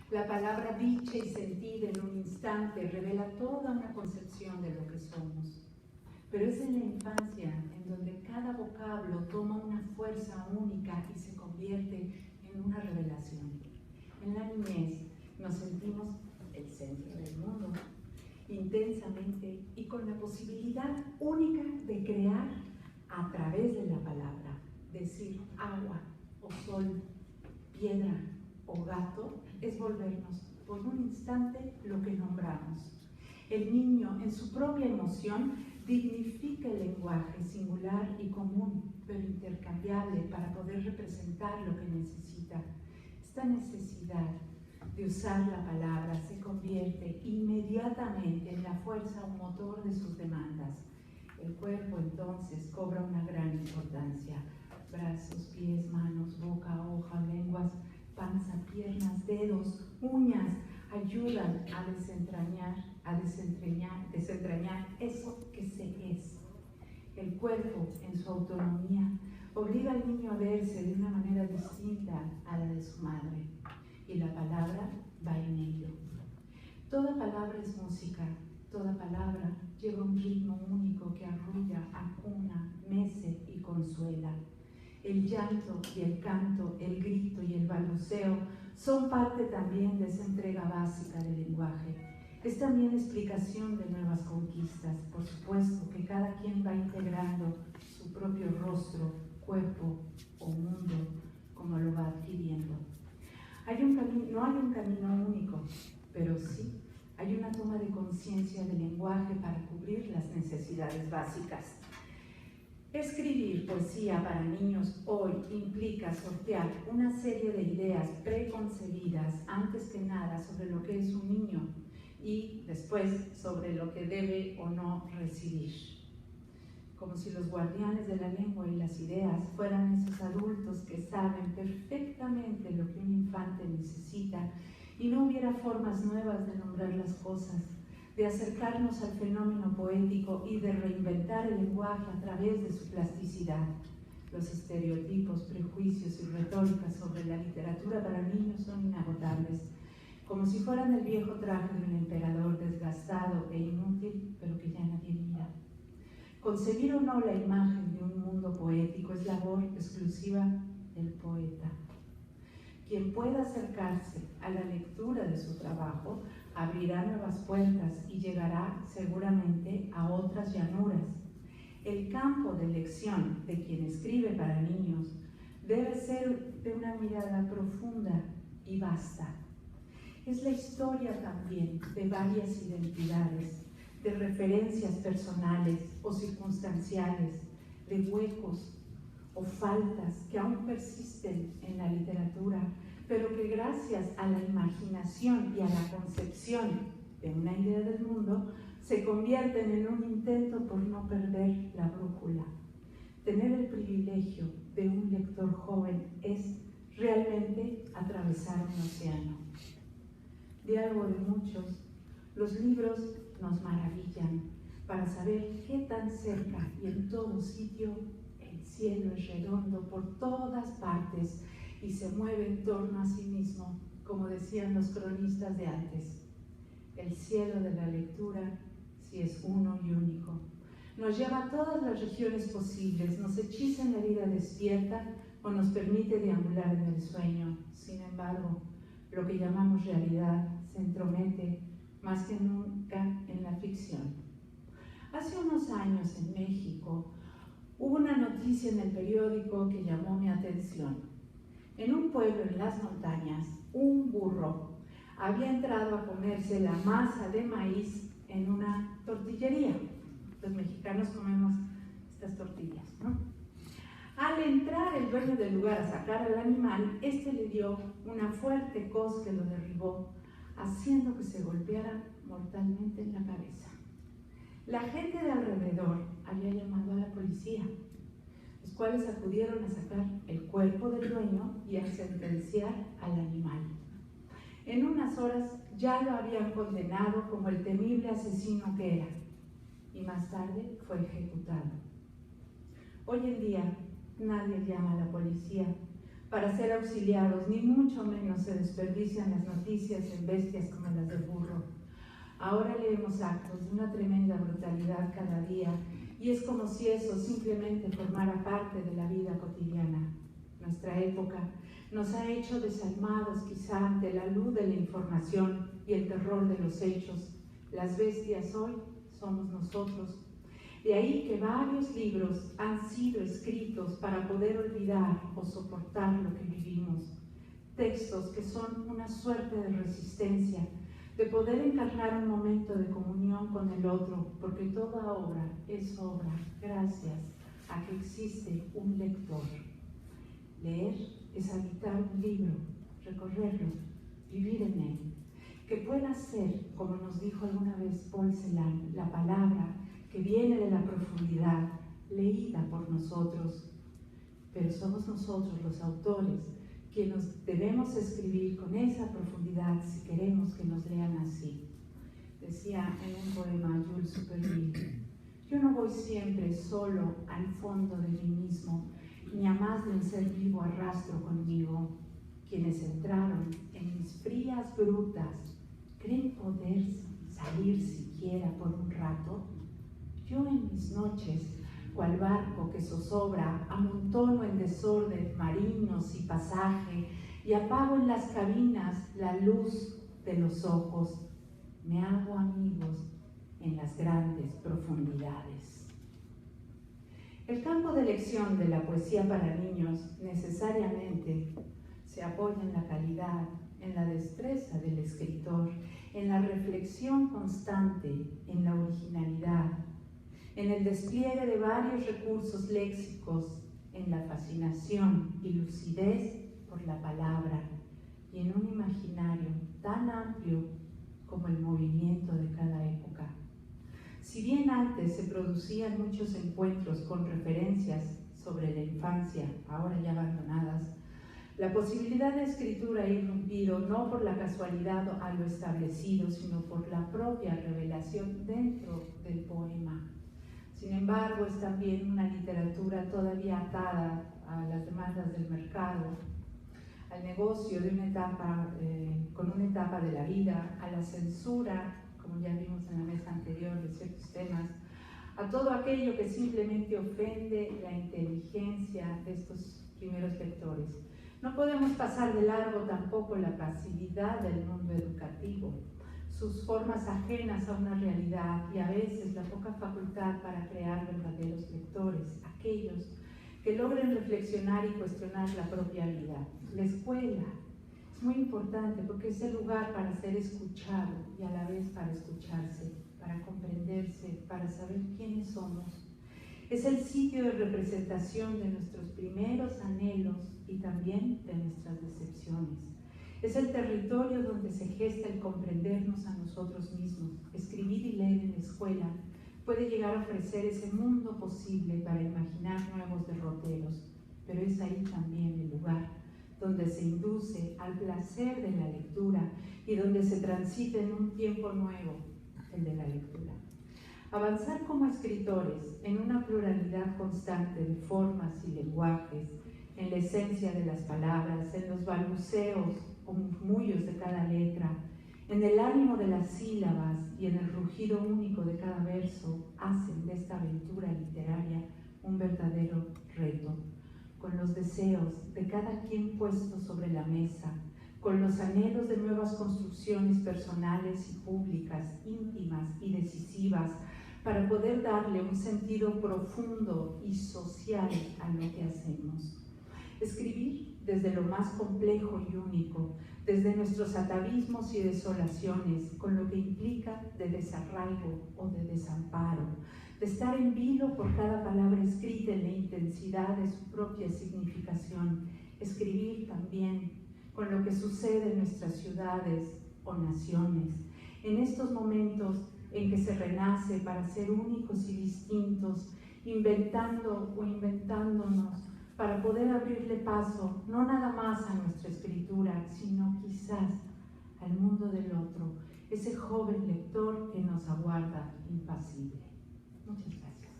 La palabra dicha y sentida en un instante revela toda una concepción de lo que somos. Pero es en la infancia en donde cada vocablo toma una fuerza única y se convierte en una revelación. En la niñez nos sentimos el centro del mundo, intensamente y con la posibilidad única de crear a través de la palabra. Decir agua o sol, piedra o gato es volvernos por un instante lo que nombramos. El niño en su propia emoción dignifica el lenguaje singular y común, pero intercambiable para poder representar lo que necesita. Esta necesidad de usar la palabra se convierte inmediatamente en la fuerza o motor de sus demandas. El cuerpo entonces cobra una gran importancia. Brazos, pies, manos, boca, hoja, lenguas, panza, piernas, dedos, uñas ayudan a desentrañar eso que se es. El cuerpo, en su autonomía, obliga al niño a verse de una manera distinta a la de su madre. Y la palabra va en ello. Toda palabra es música, toda palabra lleva un ritmo único que arrulla, acuna, mece y consuela. El llanto y el canto, el grito y el balbuceo son parte también de esa entrega básica del lenguaje. Es también explicación de nuevas conquistas. Por supuesto que cada quien va integrando su propio rostro, cuerpo o mundo como lo va adquiriendo. No hay un camino único, pero sí hay una toma de conciencia del lenguaje para cubrir las necesidades básicas. Escribir poesía para niños hoy implica sortear una serie de ideas preconcebidas, antes que nada sobre lo que es un niño y después sobre lo que debe o no recibir. Como si los guardianes de la lengua y las ideas fueran esos adultos que saben perfectamente lo que un infante necesita y no hubiera formas nuevas de nombrar las cosas, de acercarnos al fenómeno poético y de reinventar el lenguaje a través de su plasticidad. Los estereotipos, prejuicios y retóricas sobre la literatura para niños son inagotables, como si fueran el viejo traje de un emperador desgastado e inútil, pero que ya nadie mira. Concebir o no la imagen de un mundo poético es labor exclusiva del poeta. Quien pueda acercarse a la lectura de su trabajo abrirá nuevas puertas y llegará seguramente a otras llanuras. El campo de elección de quien escribe para niños debe ser de una mirada profunda y vasta. Es la historia también de varias identidades, de referencias personales o circunstanciales, de huecos o faltas que aún persisten en la literatura, pero que gracias a la imaginación y a la concepción de una idea del mundo se convierten en un intento por no perder la brújula. Tener el privilegio de un lector joven es realmente atravesar un océano. De algo de muchos, los libros nos maravillan para saber qué tan cerca y en todo sitio el cielo es redondo por todas partes y se mueve en torno a sí mismo, como decían los cronistas de antes. El cielo de la lectura sí es uno y único. Nos lleva a todas las regiones posibles, nos hechiza en la vida despierta o nos permite deambular en el sueño. Sin embargo, lo que llamamos realidad se entromete más que nunca en la ficción. Hace unos años en México hubo una noticia en el periódico que llamó mi atención. En un pueblo en las montañas, un burro había entrado a comerse la masa de maíz en una tortillería. Los mexicanos comemos estas tortillas, ¿no? Al entrar el dueño del lugar a sacar al animal, este le dio una fuerte cos que lo derribó, haciendo que se golpeara mortalmente en la cabeza. La gente de alrededor había llamado a la policía, los cuales acudieron a sacar el cuerpo del dueño y a sentenciar al animal. En unas horas ya lo habían condenado como el temible asesino que era, y más tarde fue ejecutado. Hoy en día nadie llama a la policía para ser auxiliados, ni mucho menos se desperdician las noticias en bestias como las del burro. Ahora leemos actos de una tremenda brutalidad cada día, y es como si eso simplemente formara parte de la vida cotidiana. Nuestra época nos ha hecho desalmados quizá ante la luz de la información y el terror de los hechos. Las bestias hoy somos nosotros. De ahí que varios libros han sido escritos para poder olvidar o soportar lo que vivimos. Textos que son una suerte de resistencia, de poder encarnar un momento de comunión con el otro, porque toda obra es obra gracias a que existe un lector. Leer es habitar un libro, recorrerlo, vivir en él, que pueda ser, como nos dijo alguna vez Paul Celan, la palabra que viene de la profundidad, leída por nosotros. Pero somos nosotros los autores quienes debemos escribir con esa profundidad si queremos que nos lean así. Decía en un poema Jules Supervielle: yo no voy siempre solo al fondo de mí mismo, ni a más de un ser vivo arrastro conmigo. Quienes entraron en mis frías grutas, ¿creen poder salir siquiera por un rato? Yo en mis noches, cual barco que zozobra, amontono en desorden marinos y pasaje, y apago en las cabinas la luz de los ojos. Me hago amigos en las grandes profundidades. El campo de elección de la poesía para niños necesariamente se apoya en la calidad, en la destreza del escritor, en la reflexión constante, en la originalidad, en el despliegue de varios recursos léxicos, en la fascinación y lucidez por la palabra, y en un imaginario tan amplio como el movimiento de cada época. Si bien antes se producían muchos encuentros con referencias sobre la infancia, ahora ya abandonadas, la posibilidad de escritura ha irrumpido no por la casualidad a lo establecido, sino por la propia revelación dentro del poema. Sin embargo, es también una literatura todavía atada a las demandas del mercado, al negocio de una etapa, con una etapa de la vida, a la censura, como ya vimos en la mesa anterior, de ciertos temas, a todo aquello que simplemente ofende la inteligencia de estos primeros lectores. No podemos pasar de largo tampoco la pasividad del mundo educativo, sus formas ajenas a una realidad y a veces la poca facultad para crear verdaderos lectores, aquellos que logren reflexionar y cuestionar la propia vida. La escuela es muy importante porque es el lugar para ser escuchado y a la vez para escucharse, para comprenderse, para saber quiénes somos. Es el sitio de representación de nuestros primeros anhelos y también de nuestras decepciones. Es el territorio donde se gesta el comprendernos a nosotros mismos. Escribir y leer en la escuela puede llegar a ofrecer ese mundo posible para imaginar nuevos derroteros, pero es ahí también el lugar donde se induce al placer de la lectura y donde se transita en un tiempo nuevo, el de la lectura. Avanzar como escritores en una pluralidad constante de formas y lenguajes, en la esencia de las palabras, en los balbuceos o murmullos de cada letra, en el ánimo de las sílabas y en el rugido único de cada verso, hacen de esta aventura literaria un verdadero reto, con los deseos de cada quien puestos sobre la mesa, con los anhelos de nuevas construcciones personales y públicas, íntimas y decisivas, para poder darle un sentido profundo y social a lo que hacemos. Escribir desde lo más complejo y único, desde nuestros atavismos y desolaciones, con lo que implica de desarraigo o de desamparo, de estar en vilo por cada palabra escrita en la intensidad de su propia significación. Escribir también con lo que sucede en nuestras ciudades o naciones, en estos momentos en que se renace para ser únicos y distintos, inventando o inventándonos, para poder abrirle paso, no nada más a nuestra escritura, sino quizás al mundo del otro, ese joven lector que nos aguarda impasible. Muchas gracias.